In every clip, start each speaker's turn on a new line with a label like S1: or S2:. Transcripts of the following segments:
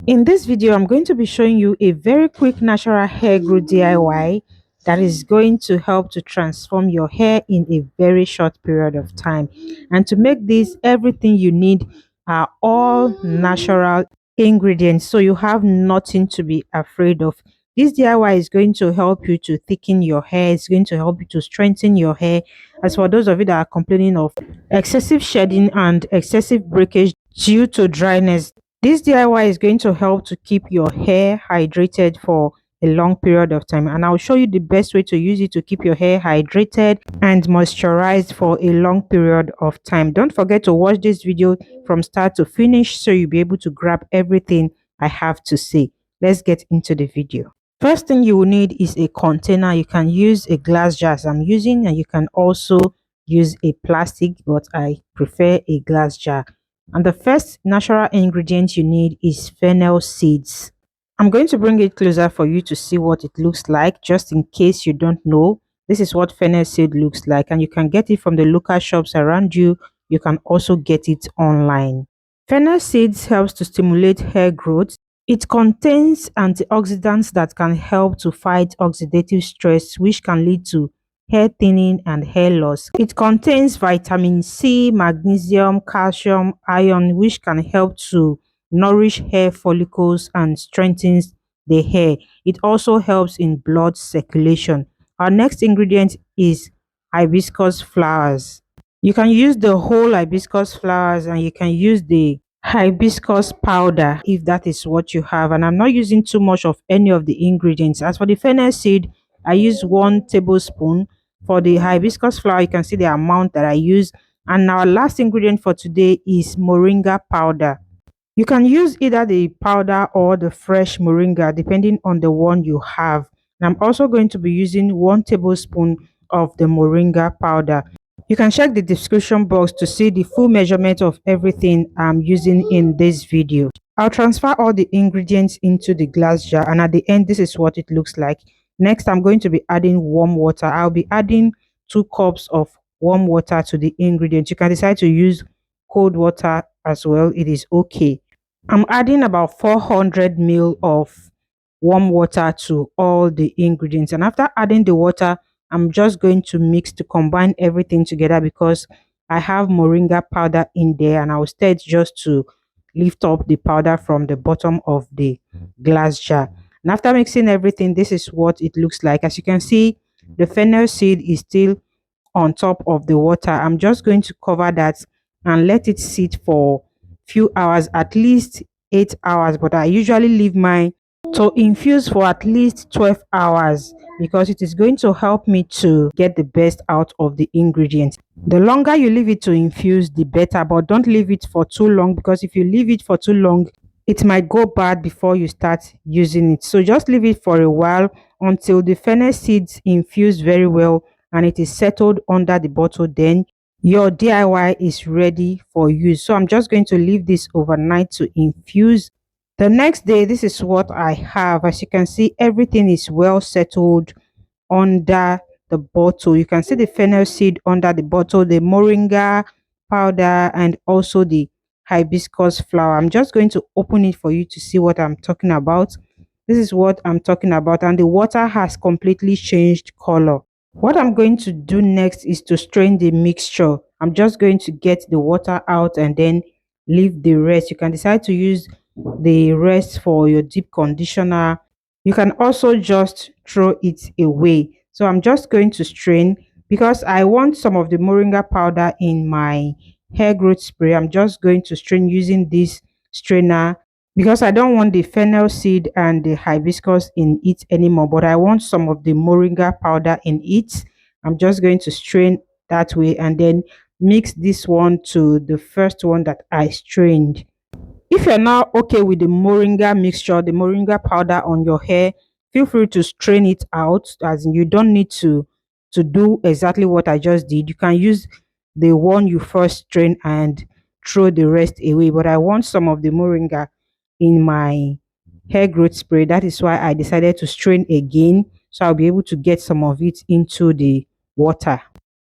S1: In this video, I'm going to be showing you a very quick natural hair growth DIY that is going to help to transform your hair in a very short period of time. And to make this, everything you need are all natural ingredients, so you have nothing to be afraid of. This DIY is going to help you to thicken your hair. It's going to help you to strengthen your hair. As for those of you that are complaining of excessive shedding and excessive breakage due to dryness, this DIY is going to help to keep your hair hydrated for a long period of time, and I'll show you the best way to use it to keep your hair hydrated and moisturized for a long period of time. Don't forget to watch this video from start to finish so you'll be able to grab everything I have to say. Let's get into the video. First thing you will need is a container. You can use a glass jar as I'm using, and you can also use a plastic, but I prefer a glass jar. And the first natural ingredient you need is fennel seeds. I'm going to bring it closer for you to see what it looks like, just in case you don't know. This is what fennel seed looks like, and you can get it from the local shops around you. You can also get it online. Fennel seeds helps to stimulate hair growth. It contains antioxidants that can help to fight oxidative stress, which can lead to hair thinning and hair loss. It contains vitamin C, magnesium, calcium, iron, which can help to nourish hair follicles and strengthens the hair. It also helps in blood circulation. Our next ingredient is hibiscus flowers. You can use the whole hibiscus flowers, and you can use the hibiscus powder if that is what you have. And I'm not using too much of any of the ingredients. As for the fennel seed, I use 1 tablespoon. For the hibiscus flower, you can see the amount that I use. And our last ingredient for today is moringa powder. You can use either the powder or the fresh moringa depending on the one you have. And I'm also going to be using 1 tablespoon of the moringa powder. You can check the description box to see the full measurement of everything I'm using in this video. I'll transfer all the ingredients into the glass jar, and at the end this is what it looks like. Next, I'm going to be adding warm water. I'll be adding 2 cups of warm water to the ingredients. You can decide to use cold water as well. It is okay. I'm adding about 400 ml of warm water to all the ingredients, and after adding the water, I'm just going to mix to combine everything together because I have moringa powder in there, and I'll start just to lift up the powder from the bottom of the glass jar. And after mixing everything, this is what it looks like. As you can see, the fennel seed is still on top of the water. I'm just going to cover that and let it sit for few hours, at least 8 hours, but I usually leave mine to infuse for at least 12 hours because it is going to help me to get the best out of the ingredients. The longer you leave it to infuse, the better, but don't leave it for too long, because if you leave it for too long, it might go bad before you start using it. So just leave it for a while until the fennel seeds infuse very well and it is settled under the bottle. Then your DIY is ready for use. So I'm just going to leave this overnight to infuse. The next day, this is what I have. As you can see, everything is well settled under the bottle. You can see the fennel seed under the bottle, the moringa powder, and also the hibiscus flower. I'm just going to open it for you to see what I'm talking about. This is what I'm talking about, and the water has completely changed color. What I'm going to do next is to strain the mixture. I'm just going to get the water out and then leave the rest. You can decide to use the rest for your deep conditioner. You can also just throw it away. So I'm just going to strain because I want some of the moringa powder in my hair growth spray. I'm just going to strain using this strainer because I don't want the fennel seed and the hibiscus in it anymore, but I want some of the moringa powder in it. I'm just going to strain that way and then mix this one to the first one that I strained. If you're now okay with the moringa mixture, the moringa powder on your hair, feel free to strain it out, as in you don't need to do exactly what I just did. You can use the one you first strain and throw the rest away, but I want some of the moringa in my hair growth spray. That is why I decided to strain again, so I'll be able to get some of it into the water.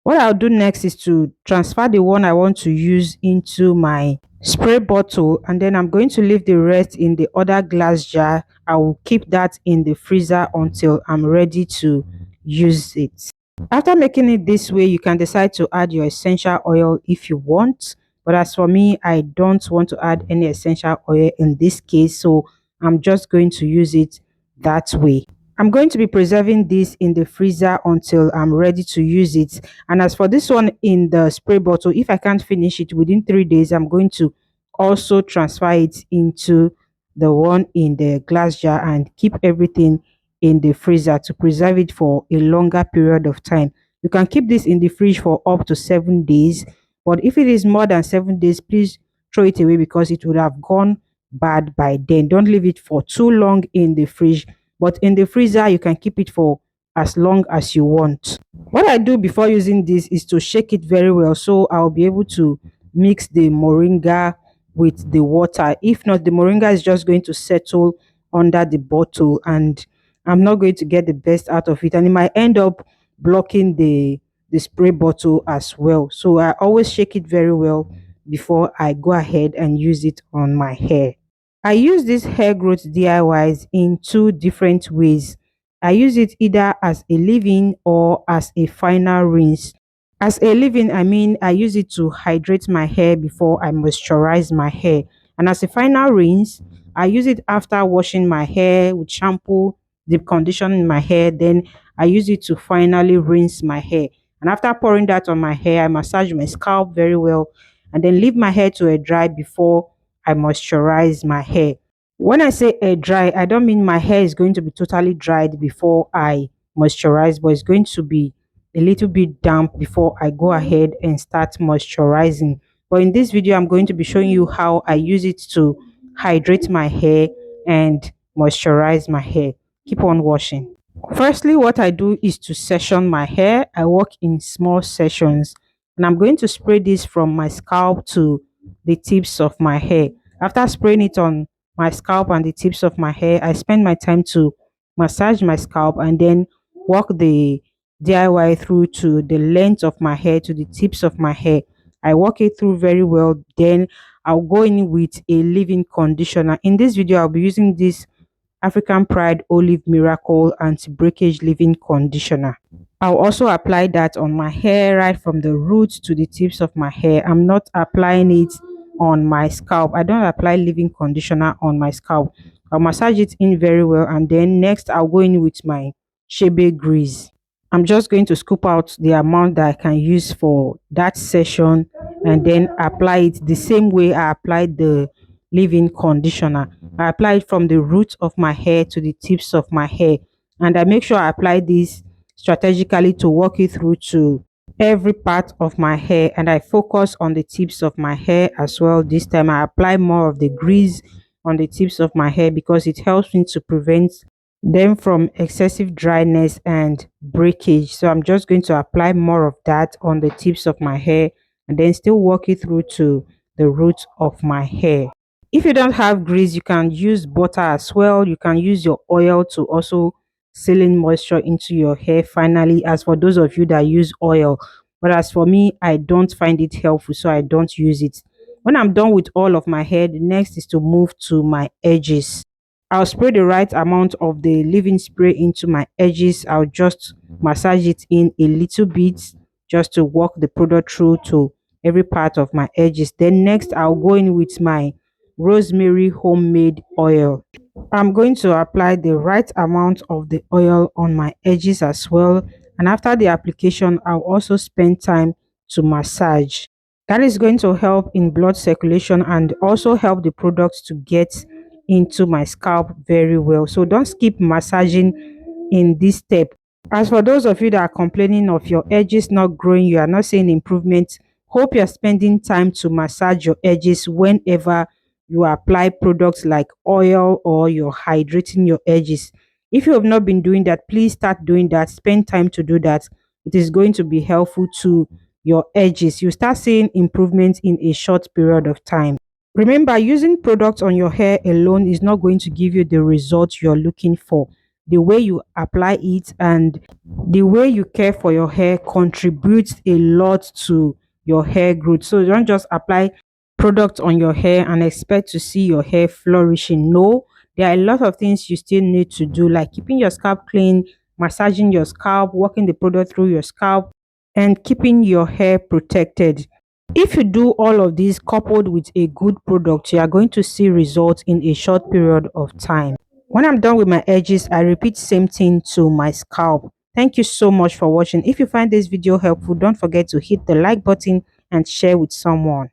S1: What I'll do next is to transfer the one I want to use into my spray bottle, and then I'm going to leave the rest in the other glass jar. I will keep that in the freezer until I'm ready to use it. After making it this way, you can decide to add your essential oil if you want. But as for me, I don't want to add any essential oil in this case, so I'm just going to use it that way. I'm going to be preserving this in the freezer until I'm ready to use it. And as for this one in the spray bottle, if I can't finish it within 3 days, I'm going to also transfer it into the one in the glass jar and keep everything in the freezer to preserve it for a longer period of time. You can keep this in the fridge for up to 7 days, but if it is more than 7 days, please throw it away because it would have gone bad by then. Don't leave it for too long in the fridge, but in the freezer, you can keep it for as long as you want. What I do before using this is to shake it very well so I'll be able to mix the moringa with the water. If not, the moringa is just going to settle under the bottle and I'm not going to get the best out of it, and it might end up blocking the spray bottle as well. So I always shake it very well before I go ahead and use it on my hair. I use this hair growth DIYs in two different ways. I use it either as a leave-in or as a final rinse. As a leave-in, I mean I use it to hydrate my hair before I moisturize my hair. And as a final rinse, I use it after washing my hair with shampoo, deep conditioning my hair. Then I use it to finally rinse my hair. And after pouring that on my hair, I massage my scalp very well and then leave my hair to air dry before I moisturize my hair. When I say air dry, I don't mean my hair is going to be totally dried before I moisturize, but it's going to be a little bit damp before I go ahead and start moisturizing. But in this video, I'm going to be showing you how I use it to hydrate my hair and moisturize my hair. Keep on washing. Firstly, what I do is to session my hair. I work in small sessions and I'm going to spray this from my scalp to the tips of my hair. After spraying it on my scalp and the tips of my hair, I spend my time to massage my scalp and then walk the DIY through to the length of my hair to the tips of my hair. I walk it through very well. Then I'll go in with a leave-in conditioner. In this video, I'll be using this African Pride Olive Miracle Anti-Breakage Leave-In Conditioner. I'll also apply that on my hair right from the roots to the tips of my hair. I'm not applying it on my scalp. I don't apply leave-in conditioner on my scalp. I'll massage it in very well and then next I'll go in with my shebe grease. I'm just going to scoop out the amount that I can use for that session and then apply it the same way I applied the leave-in conditioner. I apply it from the roots of my hair to the tips of my hair, and I make sure I apply this strategically to walk it through to every part of my hair, and I focus on the tips of my hair as well. This time I apply more of the grease on the tips of my hair because it helps me to prevent them from excessive dryness and breakage. So I'm just going to apply more of that on the tips of my hair and then still walk it through to the roots of my hair. If you don't have grease, you can use butter as well. You can use your oil to also seal in moisture into your hair finally, as for those of you that use oil. But as for me, I don't find it helpful, so I don't use it. When I'm done with all of my hair, the next is to move to my edges. I'll spray the right amount of the leave-in spray into my edges. I'll just massage it in a little bit just to walk the product through to every part of my edges. Then next I'll go in with my rosemary homemade oil. I'm going to apply the right amount of the oil on my edges as well. And after the application, I'll also spend time to massage. That is going to help in blood circulation and also help the products to get into my scalp very well. So don't skip massaging in this step. As for those of you that are complaining of your edges not growing, you are not seeing improvement, hope you're spending time to massage your edges whenever you apply products like oil or you're hydrating your edges. If you have not been doing that, please start doing that. Spend time to do that. It is going to be helpful to your edges. You start seeing improvements in a short period of time. Remember, using products on your hair alone is not going to give you the results you're looking for. the way you apply it and the way you care for your hair contributes a lot to your hair growth. So don't just apply product on your hair and expect to see your hair flourishing. No, there are a lot of things you still need to do, like keeping your scalp clean, massaging your scalp, working the product through your scalp, and keeping your hair protected. If you do all of these coupled with a good product, you are going to see results in a short period of time. When I'm done with my edges, I repeat same thing to my scalp. Thank you so much for watching. If you find this video helpful, don't forget to hit the like button and share with someone.